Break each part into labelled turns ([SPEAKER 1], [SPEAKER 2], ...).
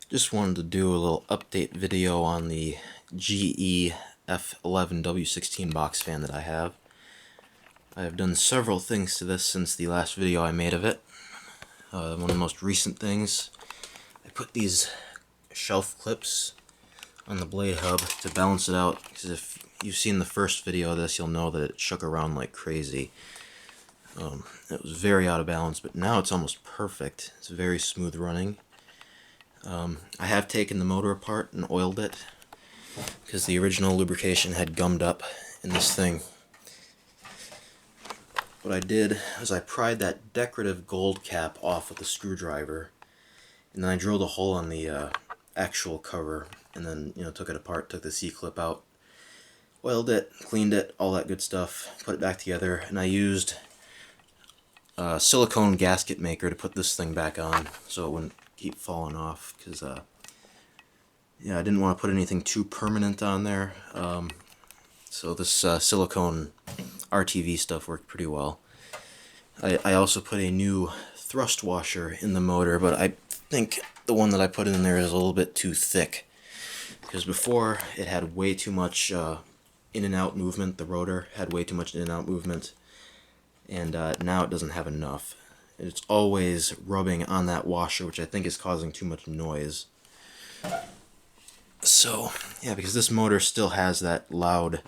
[SPEAKER 1] Just wanted to do a little update video on the GE F11W16 box fan that I have. I have done several things to this since the last video I made of it. One of the most recent things, I put these shelf clips on the blade hub to balance it out, because if you've seen the first video of this, you'll know that it shook around like crazy. It was very out of balance, but now it's almost perfect. It's very smooth running. I have taken the motor apart and oiled it because the original lubrication had gummed up in this thing. What I did was I pried that decorative gold cap off with a screwdriver, and then I drilled a hole on the actual cover, and then took it apart, took the C-clip out, oiled it, cleaned it, all that good stuff, put it back together, and I used a silicone gasket maker to put this thing back on so it wouldn't keep falling off, because I didn't want to put anything too permanent on there. So this silicone RTV stuff worked pretty well. I also put a new thrust washer in the motor, but I think the one that I put in there is a little bit too thick, because before it had way too much in and out movement. The rotor had way too much in and out movement, and now it doesn't have enough. It's always rubbing on that washer, which I think is causing too much noise. So, yeah, because this motor still has that loud,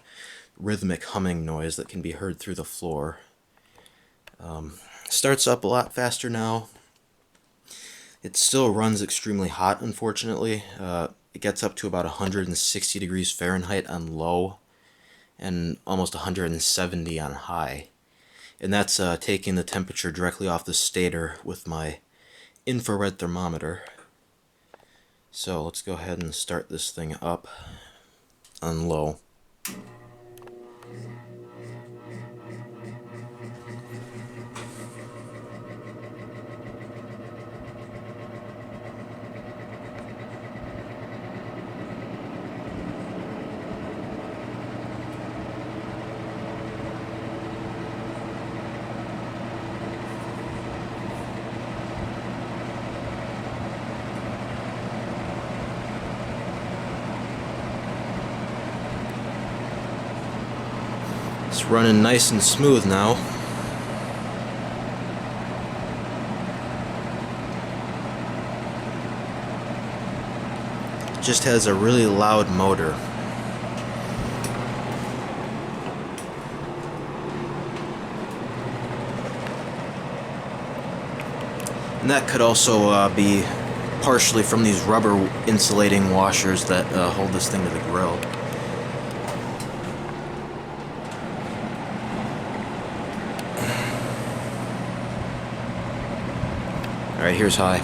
[SPEAKER 1] rhythmic humming noise that can be heard through the floor. Starts up a lot faster now. It still runs extremely hot, unfortunately. It gets up to about 160 degrees Fahrenheit on low, and almost 170 on high. And that's taking the temperature directly off the stator with my infrared thermometer. So let's go ahead and start this thing up on low. It's running nice and smooth now. It just has a really loud motor. And that could also be partially from these rubber insulating washers that hold this thing to the grill. Alright, here's high.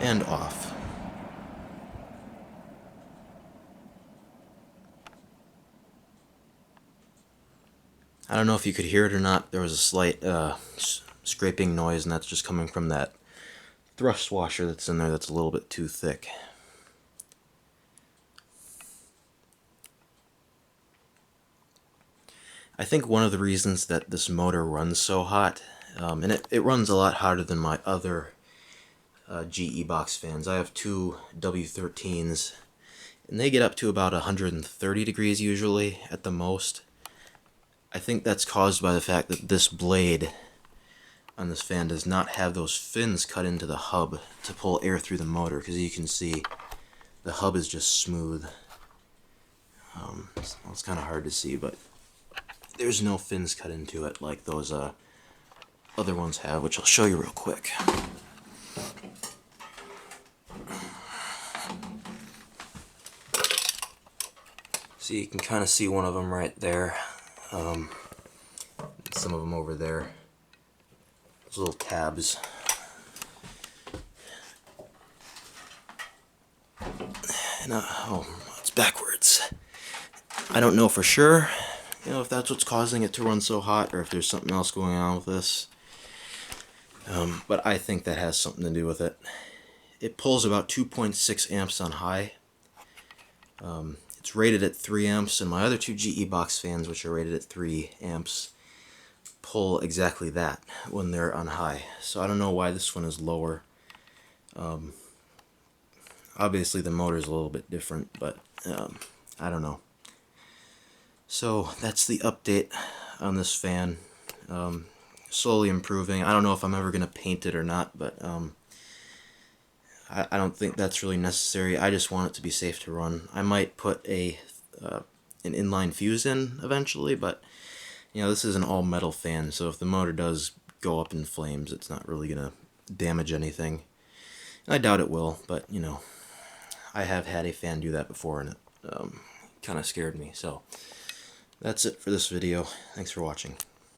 [SPEAKER 1] And off. I don't know if you could hear it or not. There was a slight scraping noise, and that's just coming from that thrust washer that's in there that's a little bit too thick. I think one of the reasons that this motor runs so hot, and it runs a lot hotter than my other GE box fans. I have two W13s, and they get up to about 130 degrees usually at the most. I think that's caused by the fact that this blade on this fan does not have those fins cut into the hub to pull air through the motor, because you can see the hub is just smooth. It's kind of hard to see, but there's no fins cut into it like those other ones have, which I'll show you real quick. So you can kind of see one of them right there, some of them over there. Those little tabs. And oh, it's backwards. I don't know for sure, if that's what's causing it to run so hot, or if there's something else going on with this. But I think that has something to do with it. it pulls about 2.6 amps on high. It's rated at 3 amps, and my other two GE box fans, which are rated at 3 amps, pull exactly that when they're on high. So I don't know why this one is lower. Obviously the motor's a little bit different, but I don't know. So that's the update on this fan. Slowly improving. I don't know if I'm ever going to paint it or not, but I don't think that's really necessary. I just want it to be safe to run. I might put an inline fuse in eventually, but you know, this is an all metal fan, so if the motor does go up in flames, it's not really going to damage anything. I doubt it will, but you know, I have had a fan do that before, and it kind of scared me. So that's it for this video. Thanks for watching.